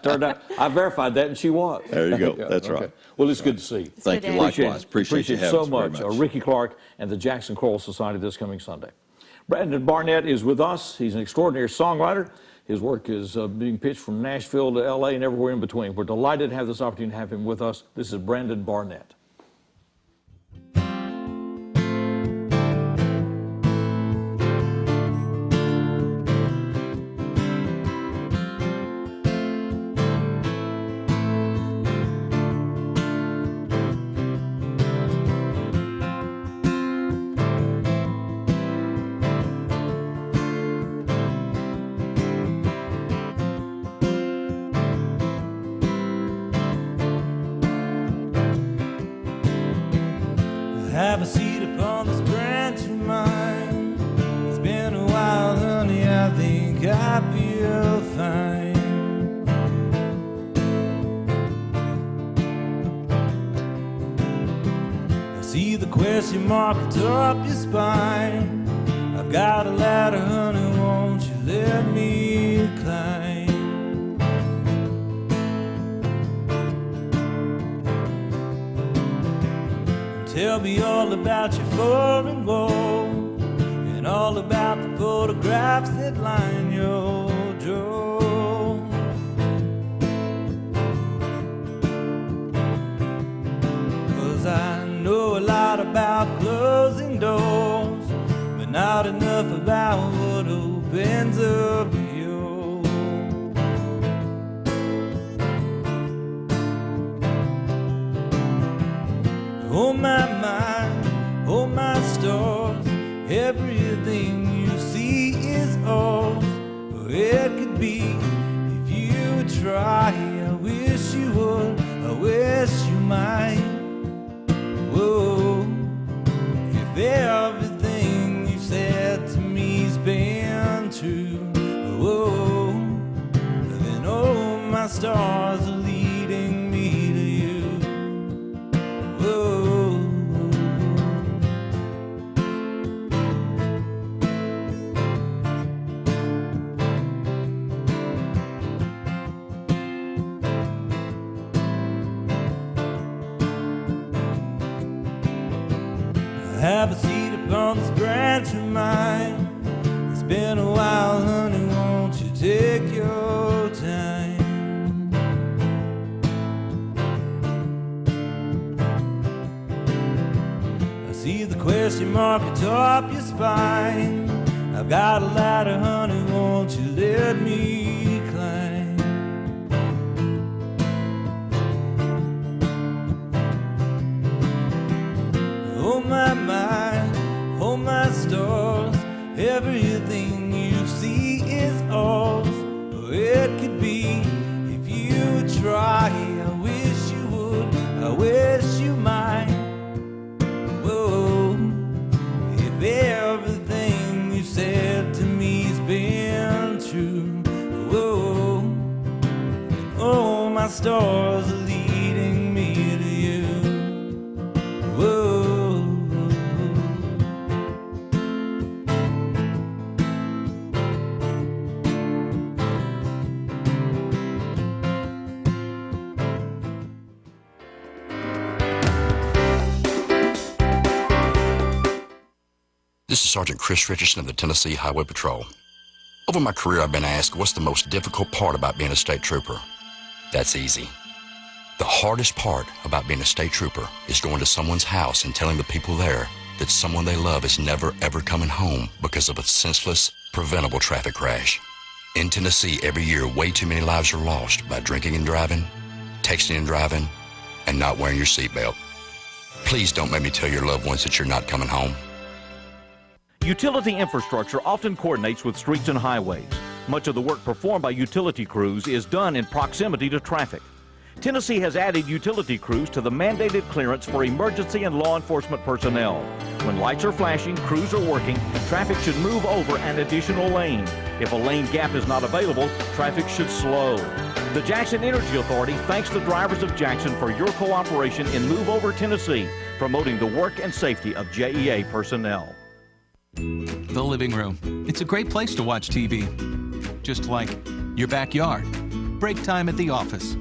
Turned out, I verified that, and she was. There you go. That's right. Well, it's good to see you. Thank you. Likewise. Appreciate you having us so much. Ricky Clark and the Jackson Choral Society this coming Sunday. Brandon Barnett is with us. He's an extraordinary songwriter. His work is being pitched from Nashville to L.A. and everywhere in between. We're delighted to have this opportunity to have him with us. This is Brandon Barnett. Have a seat upon this branch of mine. It's been a while, honey, I think I feel fine. I see the question mark atop your spine. I've got a ladder, honey, won't you let me climb? Tell me all about your foreign wall, and all about the photographs that line your drawer. 'Cause I know a lot about closing doors, but not enough about what opens up yours. Oh my mind, oh my stars, everything you see is ours. Or it could be if you would try. I wish you would, I wish you might. Whoa, if everything you said to me's been true, whoa, then all my stars are leading me to you. Whoa. Have a seat upon this branch of mine. It's been a while, honey, won't you take your time? I see the question mark atop your spine. I've got a ladder, honey, won't you let me climb? Oh my mind, oh my stars, everything you see is ours. Or it could be if you would try. I wish you would, I wish you might. Whoa, if everything you said to me's been true. Whoa, oh my stars are leading me to you. Whoa. This is Sergeant Chris Richardson of the Tennessee Highway Patrol. Over my career, I've been asked, what's the most difficult part about being a state trooper? That's easy. The hardest part about being a state trooper is going to someone's house and telling the people there that someone they love is never ever coming home because of a senseless, preventable traffic crash. In Tennessee, every year, way too many lives are lost by drinking and driving, texting and driving, and not wearing your seatbelt. Please don't make me tell your loved ones that you're not coming home. Utility infrastructure often coordinates with streets and highways. Much of the work performed by utility crews is done in proximity to traffic. Tennessee has added utility crews to the mandated clearance for emergency and law enforcement personnel. When lights are flashing, crews are working, traffic should move over an additional lane. If a lane gap is not available, traffic should slow. The Jackson Energy Authority thanks the drivers of Jackson for your cooperation in Move Over Tennessee, promoting the work and safety of JEA personnel. The living room. It's a great place to watch TV. Just like your backyard, break time at the office,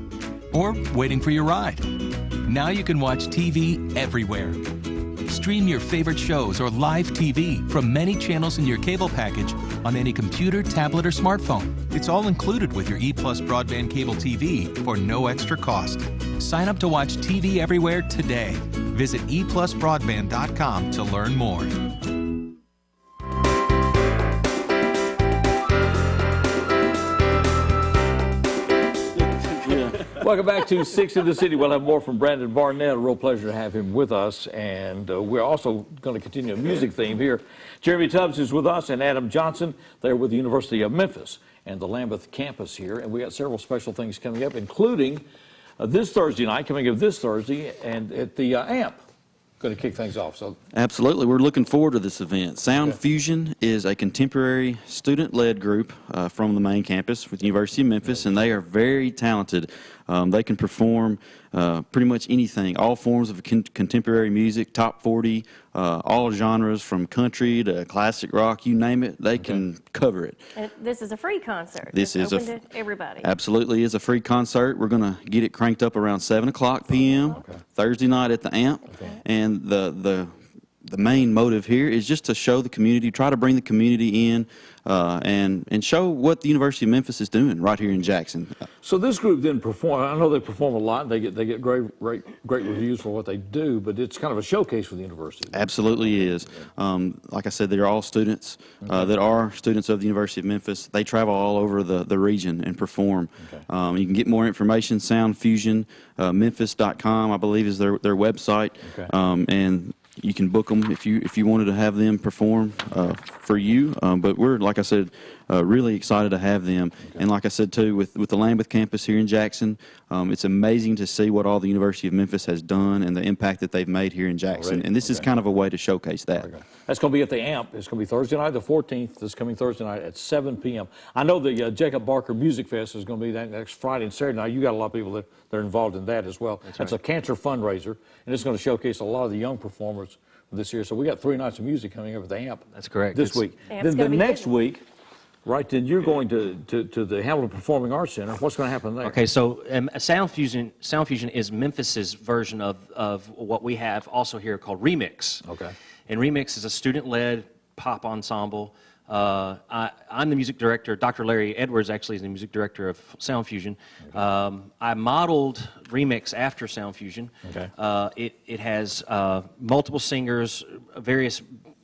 or waiting for your ride. Now you can watch TV everywhere. Stream your favorite shows or live TV from many channels in your cable package on any computer, tablet, or smartphone. It's all included with your EPlus broadband cable TV for no extra cost. Sign up to watch TV everywhere today. Visit EPlusBroadband.com to learn more. Welcome back to 6 in the City. We'll have more from Brandon Barnett. A real pleasure to have him with us. And we're also going to continue a music theme here. Jeremy Tubbs is with us and Adam Johnson. They're with the University of Memphis and the Lambeth campus here. And we got several special things coming up, including this Thursday night, coming up this Thursday, and at the AMP. Going to kick things off. So absolutely, we're looking forward to this event. Sound Fusion is a contemporary student-led group from the main campus with the University of Memphis, and they are very talented. They can perform pretty much anything, all forms of contemporary music, top 40, all genres from country to classic rock, you name it, they can cover it. And this is a free concert. This is open to everybody. Absolutely is a free concert. We're going to get it cranked up around 7 o'clock p.m. Thursday night at the AMP. And the the main motive here is just to show the community, try to bring the community in, and show what the University of Memphis is doing right here in Jackson. So this group didn't perform. I know they perform a lot. They get great reviews for what they do, but it's kind of a showcase for the university. Absolutely is. Like I said, they're all students that are students of the University of Memphis. They travel all over the region and perform. Okay. You can get more information, soundfusionmemphis.com, I believe, is their website. Okay. And you can book them if you wanted to have them perform for you. But we're, like I said, really excited to have them. Okay. And like I said too, with the Lambeth campus here in Jackson, it's amazing to see what all the University of Memphis has done and the impact that they've made here in Jackson. Already? And this is kind of a way to showcase that. Okay. That's going to be at the AMP. It's going to be Thursday night, the 14th. This coming Thursday night at 7 p.m. I know the Jacob Barker Music Fest is going to be that next Friday and Saturday night. You got a lot of people that are involved in that as well. That's a cancer fundraiser, and it's going to showcase a lot of the young performers this year. So we got 3 nights of music coming up at the AMP. That's correct. This week. Then the next week, right, then you're going to the Hamilton Performing Arts Center. What's going to happen there? Okay, so Sound Fusion is Memphis's version of what we have also here called Remix. Okay. And Remix is a student-led pop ensemble. I'm the music director. Dr. Larry Edwards actually is the music director of Sound Fusion. Okay. I modeled Remix after Sound Fusion. Okay. It has multiple singers, various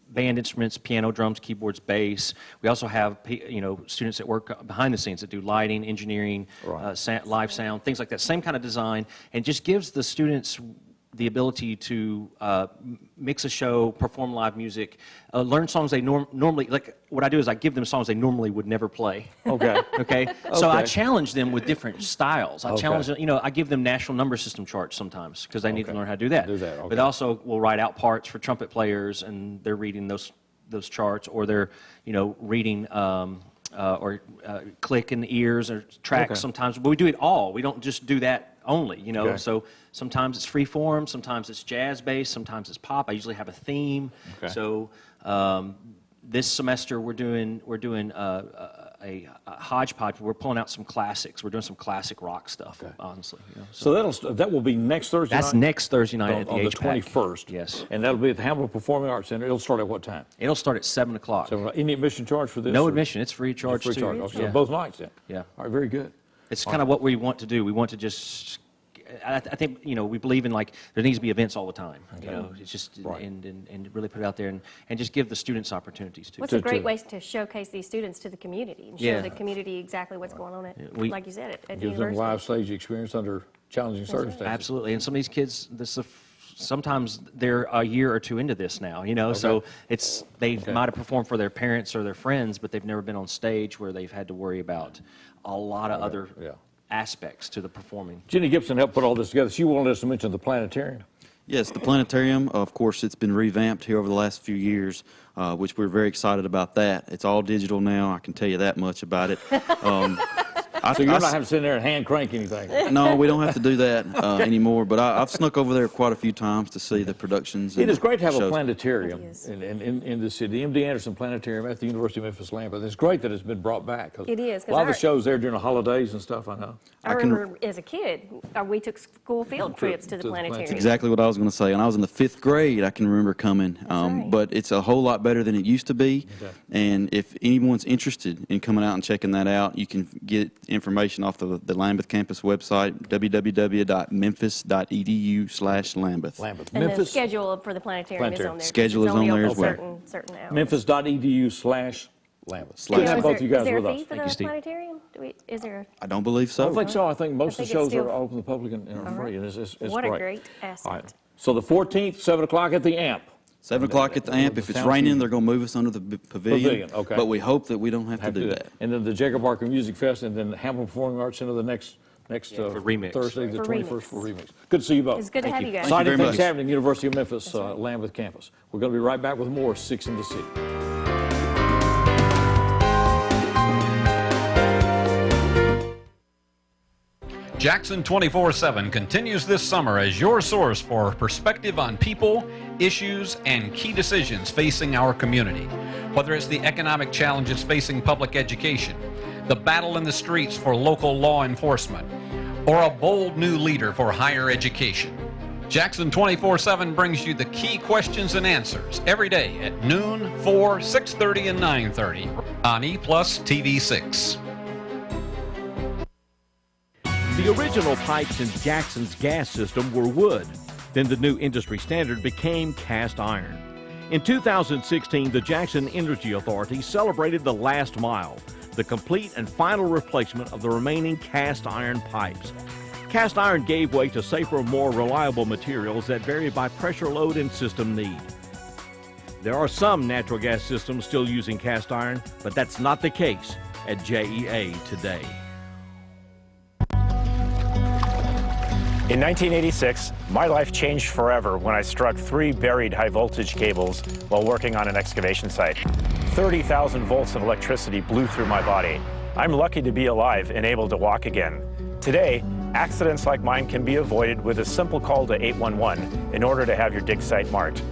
band instruments, piano, drums, keyboards, bass. We also have students that work behind the scenes that do lighting, engineering, live sound, things like that. Same kind of design, and just gives the students the ability to mix a show, perform live music, learn songs they normally, like what I do is I give them songs they normally would never play. Okay. Okay? So I challenge them with different styles. I challenge them, I give them national number system charts sometimes because they need to learn how to do that. But also we'll write out parts for trumpet players and they're reading those charts, or they're, reading or click in the ears or tracks sometimes. But we do it all. We don't just do that only, so sometimes it's free form, sometimes it's jazz based, sometimes it's pop. I usually have a theme. Okay. So this semester we're doing a hodgepodge. We're pulling out some classics. We're doing some classic rock stuff, honestly. So that will be next Thursday night? That's next Thursday night at the on the HPAC. 21st. Yes. And that'll be at the Hamilton Performing Arts Center. It'll start at what time? It'll start at 7 o'clock. So any admission charge for this? No admission. It's free charge free too. Charge. Okay. So both nights then? Yeah. All right, very good. It's kind of what we want to do. We want to just, I think, we believe in, like, there needs to be events all the time. Okay. It's just, and really put it out there and just give the students opportunities too. What's a great way to showcase these students to the community and show the community exactly what's going on like you said, at the Give them live stage experience under challenging circumstances. Absolutely. And some of these kids, sometimes they're a year or two into this now, so they might have performed for their parents or their friends, but they've never been on stage where they've had to worry about a lot of other aspects to the performing. Jenny Gibson helped put all this together. She wanted us to mention the planetarium. Yes, the planetarium, of course, it's been revamped here over the last few years, which we're very excited about that. It's all digital now. I can tell you that much about it. So you're not having to sit there and hand crank anything? No, we don't have to do that anymore, but I've snuck over there quite a few times to see the productions. It is great to have a planetarium in the city, the MD Anderson Planetarium at the University of Memphis Lambeth. It's great that it's been brought back. It is. A lot of the shows there during the holidays and stuff, I know. I remember as a kid, we took school field trips to the planetarium. That's exactly what I was going to say. When I was in the 5th grade, I can remember coming. But it's a whole lot better than it used to be. Okay. And if anyone's interested in coming out and checking that out, you can get information off the Lambeth campus website, www.memphis.edu/Lambeth. And the schedule for the planetarium is on there. Schedule is on there as well. Certain hours. Memphis.edu/Lambeth. Is there a fee for the planetarium? Is there? I don't believe so. I don't think so. I think most of the shows are open to the public and are free. And it's what great. A great asset. All right. So the 14th, 7 o'clock at the AMP. 7 o'clock at the AMP. If it's raining, they're going to move us under the pavilion. Okay. But we hope that we don't have to do that. And then the Jacob Barker Music Fest, and then the Hamilton Performing Arts Center the next for Remix. Thursday, the 21st for Remix. Good to see you both. It's good to have you guys. Exciting things happening at the University of Memphis Lambeth campus. We're going to be right back with more 6 in the City. Jackson 24/7 continues this summer as your source for perspective on people, issues, and key decisions facing our community. Whether it's the economic challenges facing public education, the battle in the streets for local law enforcement, or a bold new leader for higher education, Jackson 24/7 brings you the key questions and answers every day at noon, 4, 6:30, and 9:30 on EPlusTV 6. The original pipes in Jackson's gas system were wood. Then the new industry standard became cast iron. In 2016, the Jackson Energy Authority celebrated the last mile, the complete and final replacement of the remaining cast iron pipes. Cast iron gave way to safer, more reliable materials that vary by pressure load and system need. There are some natural gas systems still using cast iron, but that's not the case at JEA today. In 1986, my life changed forever when I struck 3 buried high-voltage cables while working on an excavation site. 30,000 volts of electricity blew through my body. I'm lucky to be alive and able to walk again. Today, accidents like mine can be avoided with a simple call to 811 in order to have your dig site marked.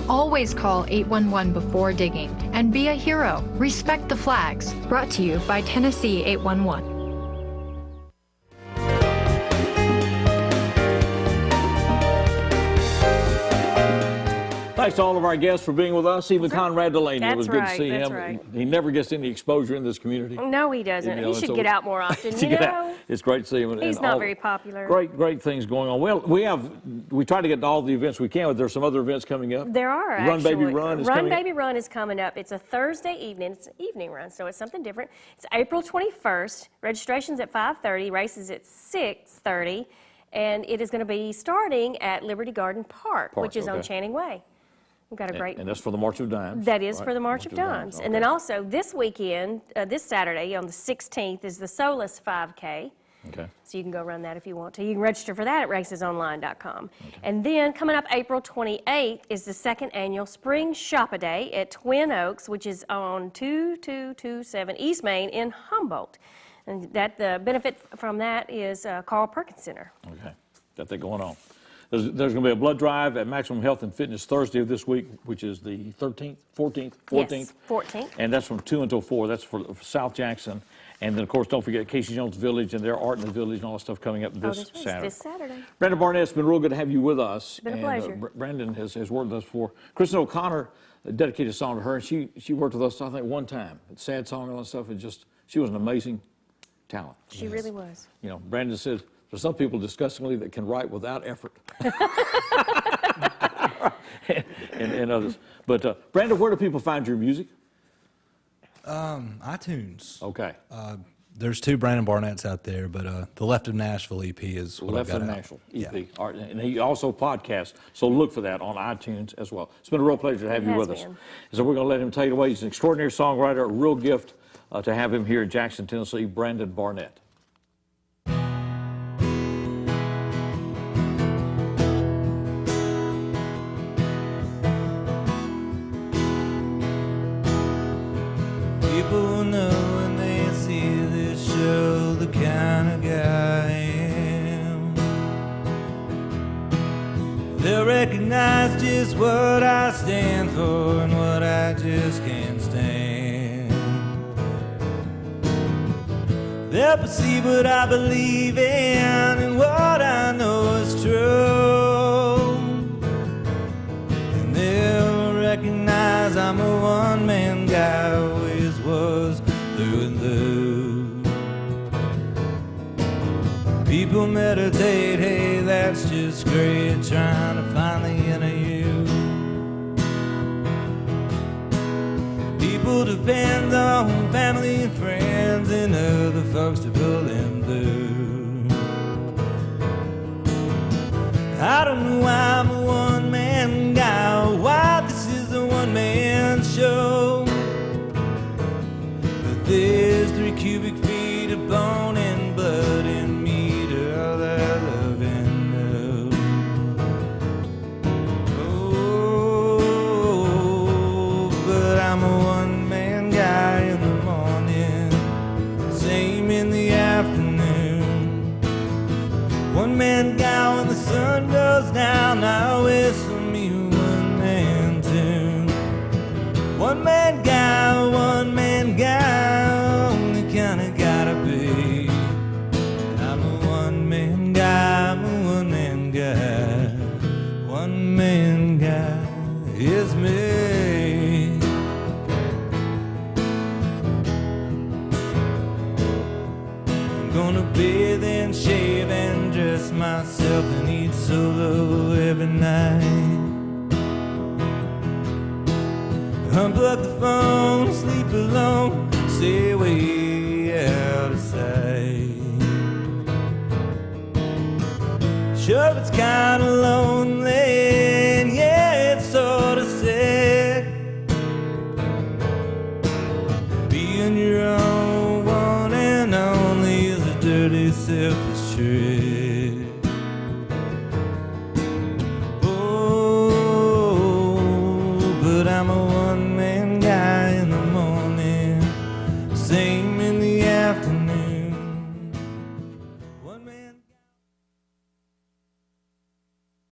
Always call 811 before digging and be a hero. Respect the flags. Brought to you by Tennessee 811. Thanks to all of our guests for being with us. Even Conrad Delaney, it was good to see him. Right. He never gets any exposure in this community. No, he doesn't. He should get out more often. It's great to see him. He's not very popular. Great things going on. Well, we try to get to all the events we can, but there's some other events coming up. There are, Run Baby Run is coming up. Run Baby Run is coming up. It's a Thursday evening. It's an evening run, so it's something different. It's April 21st. Registration's at 5:30. Races at 6:30. And it is going to be starting at Liberty Garden Park, which is on Channing Way. We've got a great... And that's for the March of Dimes. That is for the March of Dimes. And then also this weekend, this Saturday on the 16th is the Solace 5K. Okay. So you can go run that if you want to. You can register for that at racesonline.com. Okay. And then coming up April 28th is the second annual Spring Shop-A-Day at Twin Oaks, which is on 2227 East Main in Humboldt. And that the benefit from that is Carl Perkins Center. Okay, got that going on. There's going to be a blood drive at Maximum Health and Fitness Thursday of this week, which is the 13th, 14th? Yes, 14th. And that's from 2 until 4. That's for South Jackson. And then, of course, don't forget Casey Jones Village and their art in the village and all that stuff coming up this Saturday. This Saturday. Brandon Barnett, it's been real good to have you with us. It's been a pleasure. Brandon has worked with us before. Kristen O'Connor dedicated a song to her, and she worked with us, I think, one time. It's a sad song and all that stuff. She was an amazing talent. She really was. You know, Brandon says, there's some people disgustingly that can write without effort. and others. But Brandon, where do people find your music? iTunes. Okay. There's 2 Brandon Barnetts out there, but the Left of Nashville EP is what I've got out. Left of Nashville EP. Yeah. And he also podcasts, so look for that on iTunes as well. It's been a real pleasure to have you with us. So we're going to let him take it away. He's an extraordinary songwriter, a real gift to have him here in Jackson, Tennessee, Brandon Barnett. People know when they see this show the kind of guy I am. They'll recognize just what I stand for and what I just can't stand. They'll perceive what I believe in and what I know is true. And they'll recognize I'm a one-man guy, always was, through and through. People meditate, hey, that's just great, trying to find the inner you. People depend on family and friends and other folks to pull them through. I don't know why I'm a one-man guy, or why this is a one-man show. But there's 3 cubic feet of bone and blood in me to all that I love and know. Oh, but I'm a one-man guy in the morning, same in the afternoon. One-man guy when the sun goes down, I whistle me a one-man tune. One-man guy, one-man guy, only kind of gotta be. I'm a one-man guy, I'm a one-man guy. and eat solo every night. Unplug the phone, sleep alone, stay way out of sight. Sure, it's kinda lonely